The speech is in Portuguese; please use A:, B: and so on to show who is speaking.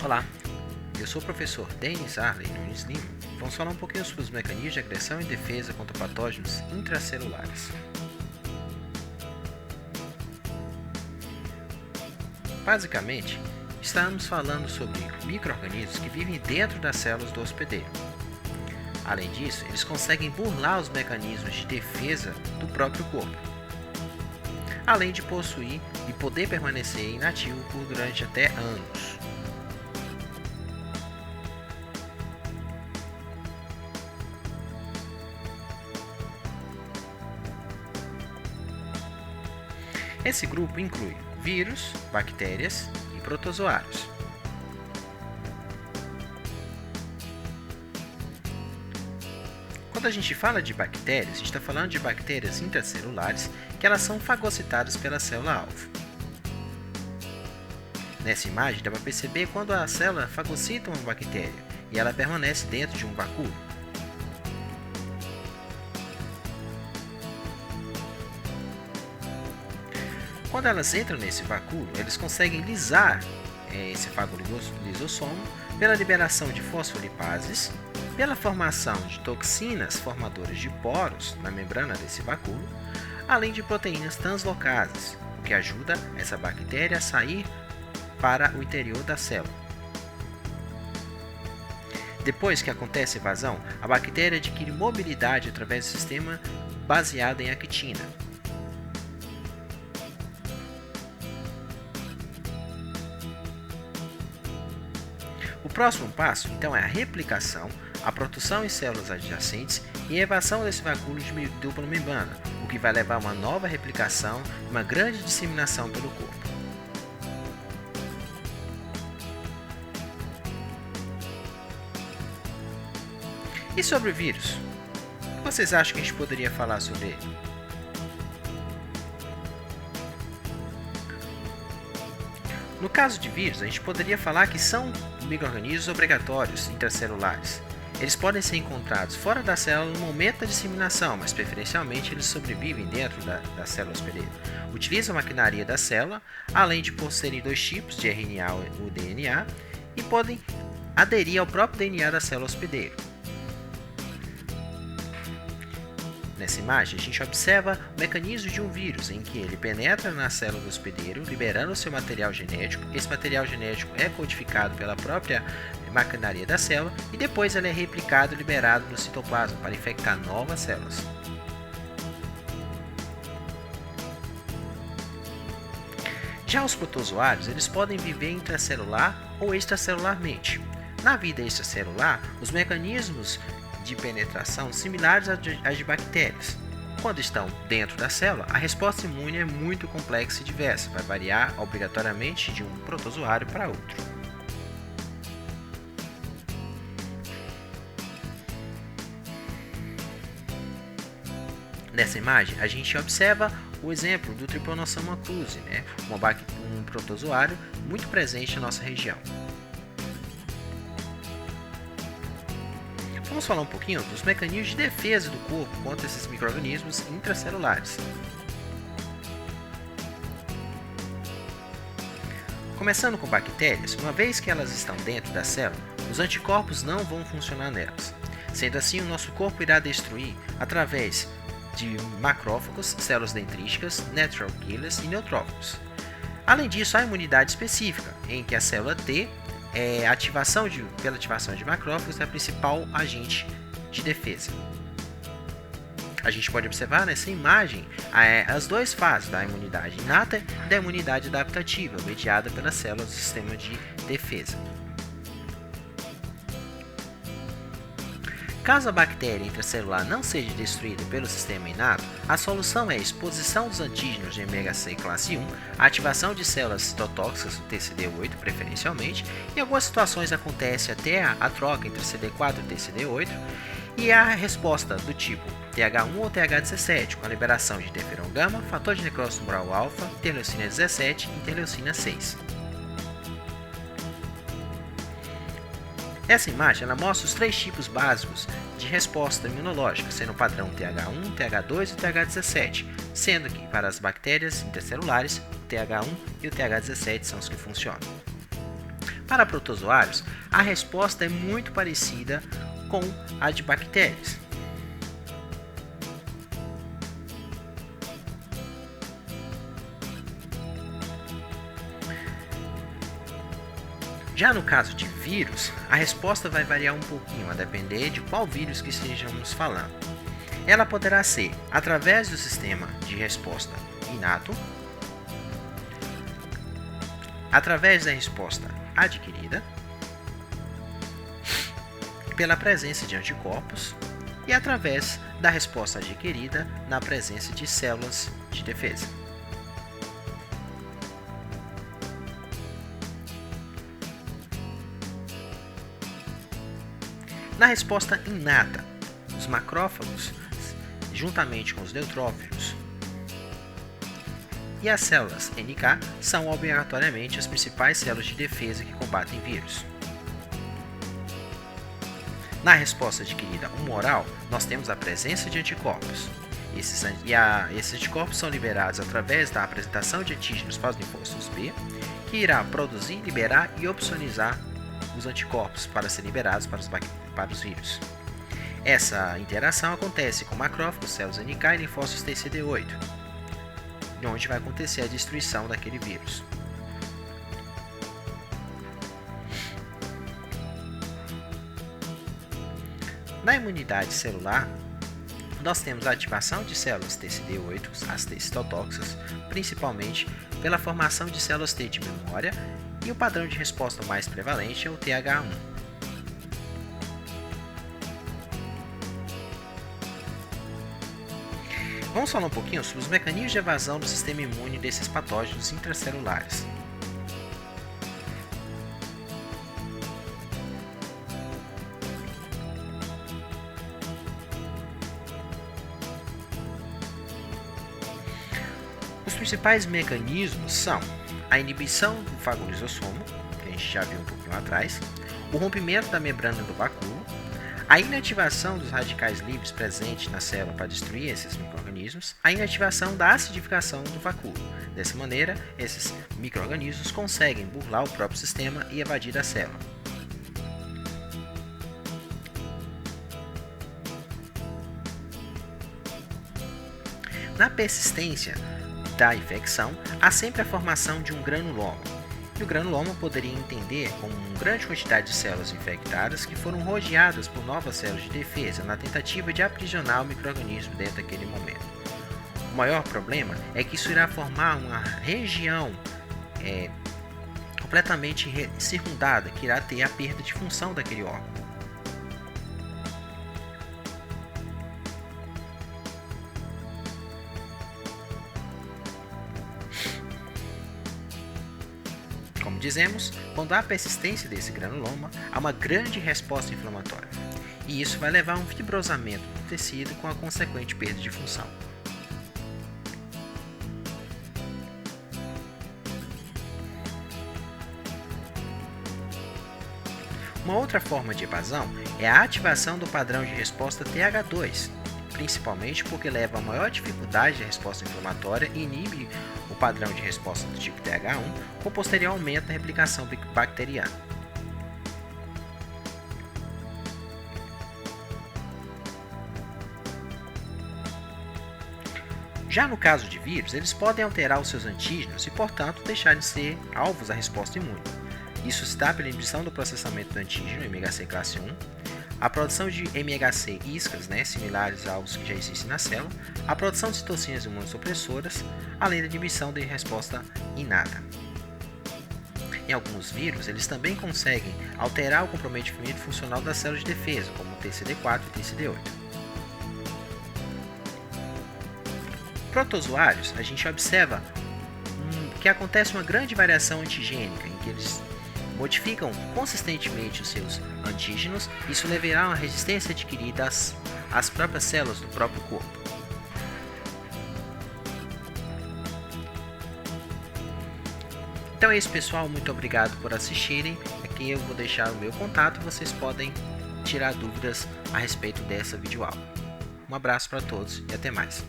A: Olá, eu sou o professor Denis Arley Nunes Lima. Vamos falar um pouquinho sobre os mecanismos de agressão e defesa contra patógenos intracelulares. Basicamente, estamos falando sobre micro-organismos que vivem dentro das células do hospedeiro. Além disso, eles conseguem burlar os mecanismos de defesa do próprio corpo, além de possuir e poder permanecer inativo por durante até anos. Esse grupo inclui vírus, bactérias e protozoários. Quando a gente fala de bactérias, a gente está falando de bactérias intracelulares que elas são fagocitadas pela célula-alvo. Nessa imagem dá para perceber quando a célula fagocita uma bactéria e ela permanece dentro de um vacúolo. Quando elas entram nesse vacúolo, eles conseguem lisar esse fagolisossomo pela liberação de fosfolipases, pela formação de toxinas formadoras de poros na membrana desse vacúolo, além de proteínas translocases, o que ajuda essa bactéria a sair para o interior da célula. Depois que acontece a evasão, a bactéria adquire mobilidade através do sistema baseado em actina. O próximo passo, então, é a replicação, a produção em células adjacentes e a evasão desse vacúolo de dupla membrana, o que vai levar a uma nova replicação e uma grande disseminação pelo corpo. E sobre o vírus? O que vocês acham que a gente poderia falar sobre ele? No caso de vírus, a gente poderia falar que são micro-organismos obrigatórios intracelulares. Eles podem ser encontrados fora da célula no momento da disseminação, mas preferencialmente eles sobrevivem dentro da célula hospedeira. Utilizam a maquinaria da célula, além de possuírem dois tipos de RNA ou DNA, e podem aderir ao próprio DNA da célula hospedeira. Nessa imagem, a gente observa o mecanismo de um vírus, em que ele penetra na célula do hospedeiro, liberando seu material genético. Esse material genético é codificado pela própria maquinaria da célula e depois ele é replicado e liberado no citoplasma para infectar novas células. Já os protozoários, eles podem viver intracelular ou extracelularmente. Na vida extracelular, os mecanismos de penetração similares às de bactérias. Quando estão dentro da célula, a resposta imune é muito complexa e diversa, vai variar obrigatoriamente de um protozoário para outro. Nessa imagem, a gente observa o exemplo do Trypanosoma cruzi, um protozoário muito presente na nossa região. Vamos falar um pouquinho dos mecanismos de defesa do corpo contra esses micro-organismos intracelulares. Começando com bactérias, uma vez que elas estão dentro da célula, os anticorpos não vão funcionar nelas. Sendo assim, o nosso corpo irá destruir através de macrófagos, células dendríticas, natural killers e neutrófilos. Além disso, há imunidade específica, em que a célula T pela ativação de macrófagos é a principal agente de defesa. A gente pode observar nessa imagem as duas fases da imunidade inata e da imunidade adaptativa, mediada pelas células do sistema de defesa. Caso a bactéria intracelular não seja destruída pelo sistema inato, a solução é a exposição dos antígenos de ômega 6 classe 1, a ativação de células citotóxicas do TCD8 preferencialmente, em algumas situações acontece até a troca entre CD4 e TCD8, e a resposta do tipo TH1 ou TH17, com a liberação de interferon gama, fator de necrose tumoral alfa, interleucina 17 e interleucina 6. Essa imagem ela mostra os três tipos básicos de resposta imunológica, sendo o padrão TH1, TH2 e TH17, sendo que para as bactérias intercelulares, o TH1 e o TH17 são os que funcionam. Para protozoários, a resposta é muito parecida com a de bactérias. Já no caso de vírus, a resposta vai variar um pouquinho, a depender de qual vírus que estejamos falando. Ela poderá ser através do sistema de resposta inato, através da resposta adquirida, pela presença de anticorpos e através da resposta adquirida na presença de células de defesa. Na resposta inata, os macrófagos, juntamente com os neutrófilos e as células NK, são obrigatoriamente as principais células de defesa que combatem vírus. Na resposta adquirida humoral, nós temos a presença de anticorpos. Esses anticorpos são liberados através da apresentação de antígenos para os linfócitos B, que irá produzir, liberar e opsonizar os anticorpos para serem liberados para os vírus. Essa interação acontece com macrófagos, células NK e linfócitos TCD8, onde vai acontecer a destruição daquele vírus. Na imunidade celular, nós temos a ativação de células TCD8, as T citotóxicas, principalmente pela formação de células T de memória, e o padrão de resposta mais prevalente é o TH1. Vamos falar um pouquinho sobre os mecanismos de evasão do sistema imune desses patógenos intracelulares. Os principais mecanismos são a inibição do fagolisossomo, que a gente já viu um pouquinho atrás, o rompimento da membrana do vacúolo, a inativação dos radicais livres presentes na célula para destruir esses micro-organismos, a inativação da acidificação do vacúolo. Dessa maneira, esses micro-organismos conseguem burlar o próprio sistema e evadir da célula. Na persistência da infecção, há sempre a formação de um granuloma. E o granuloma poderia entender como uma grande quantidade de células infectadas que foram rodeadas por novas células de defesa na tentativa de aprisionar o micro-organismo dentro daquele momento. O maior problema é que isso irá formar uma região completamente circundada, que irá ter a perda de função daquele órgão. Como dizemos, quando há persistência desse granuloma, há uma grande resposta inflamatória, e isso vai levar a um fibrosamento do tecido com a consequente perda de função. Uma outra forma de evasão é a ativação do padrão de resposta TH2, principalmente porque leva a maior dificuldade de resposta inflamatória e inibe o padrão de resposta do tipo TH1, com posterior aumento da replicação bacteriana. Já no caso de vírus, eles podem alterar os seus antígenos e, portanto, deixar de ser alvos da resposta imune. Isso se dá pela inibição do processamento do antígeno MHC classe 1, a produção de MHC iscas, similares aos que já existem na célula, a produção de citocinas imunossupressoras, além da inibição de resposta inata. Em alguns vírus, eles também conseguem alterar o comprometimento funcional das células de defesa, como o TCD4 e TCD8. Protozoários, a gente observa que acontece uma grande variação antigênica, em que eles modificam consistentemente os seus antígenos, isso levará a uma resistência adquirida às próprias células do próprio corpo. Então é isso, pessoal, muito obrigado por assistirem. Aqui eu vou deixar o meu contato, vocês podem tirar dúvidas a respeito dessa videoaula. Um abraço para todos e até mais.